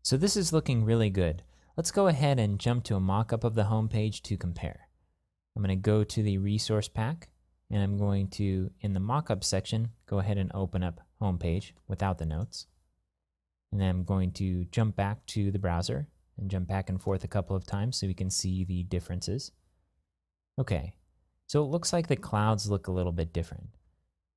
So this is looking really good. Let's go ahead and jump to a mock-up of the home page to compare. I'm going to go to the resource pack, and I'm going to, in the mock-up section, go ahead and open up home page without the notes. And then I'm going to jump back to the browser and jump back and forth a couple of times so we can see the differences. Okay, so it looks like the clouds look a little bit different.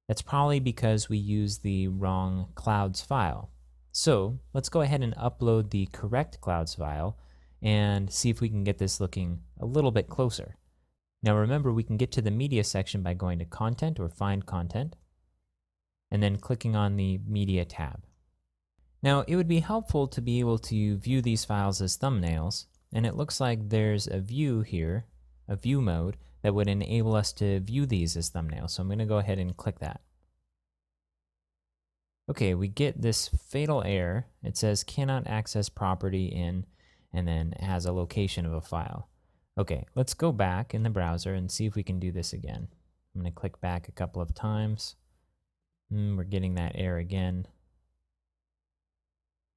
That's probably because we used the wrong clouds file. So let's go ahead and upload the correct clouds file and see if we can get this looking a little bit closer. Now remember, we can get to the media section by going to Content or Find Content, and then clicking on the Media tab. Now it would be helpful to be able to view these files as thumbnails, and it looks like there's a view here, a view mode, that would enable us to view these as thumbnails. So I'm going to go ahead and click that. Okay, we get this fatal error. It says cannot access property in, and then it has a location of a file. Okay, let's go back in the browser and see if we can do this again. I'm going to click back a couple of times. We're getting that error again.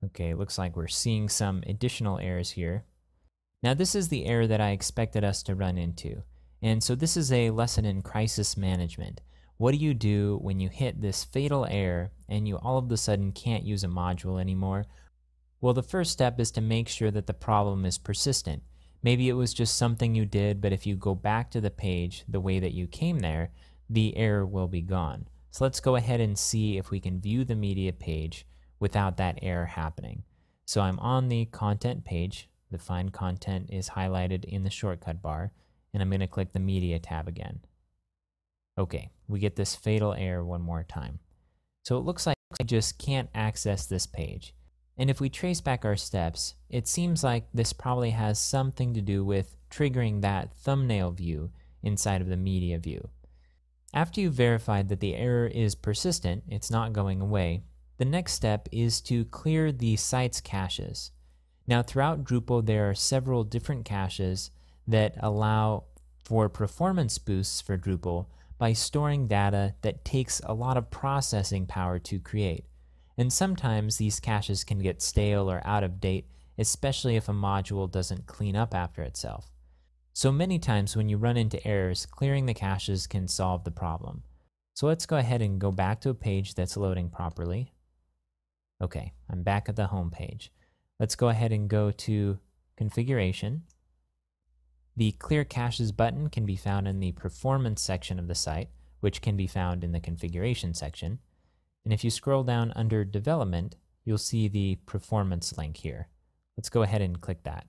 Okay, looks like we're seeing some additional errors here. Now this is the error that I expected us to run into. And so this is a lesson in crisis management. What do you do when you hit this fatal error and you all of a sudden can't use a module anymore? Well, the first step is to make sure that the problem is persistent. Maybe it was just something you did, but if you go back to the page the way that you came there, the error will be gone. So let's go ahead and see if we can view the media page without that error happening. So I'm on the content page. The Find Content is highlighted in the shortcut bar, and I'm going to click the Media tab again. Okay, we get this fatal error one more time. So it looks like I just can't access this page. And if we trace back our steps, it seems like this probably has something to do with triggering that thumbnail view inside of the media view. After you've verified that the error is persistent, it's not going away, the next step is to clear the site's caches. Now throughout Drupal there are several different caches that allow for performance boosts for Drupal by storing data that takes a lot of processing power to create. And sometimes these caches can get stale or out of date, especially if a module doesn't clean up after itself. So many times when you run into errors, clearing the caches can solve the problem. So let's go ahead and go back to a page that's loading properly. Okay, I'm back at the home page. Let's go ahead and go to Configuration. The Clear Caches button can be found in the Performance section of the site, which can be found in the Configuration section. And if you scroll down under Development, you'll see the Performance link here. Let's go ahead and click that.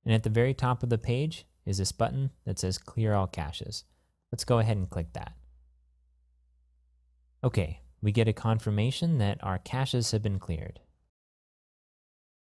And at the very top of the page is this button that says Clear All Caches. Let's go ahead and click that. Okay, we get a confirmation that our caches have been cleared.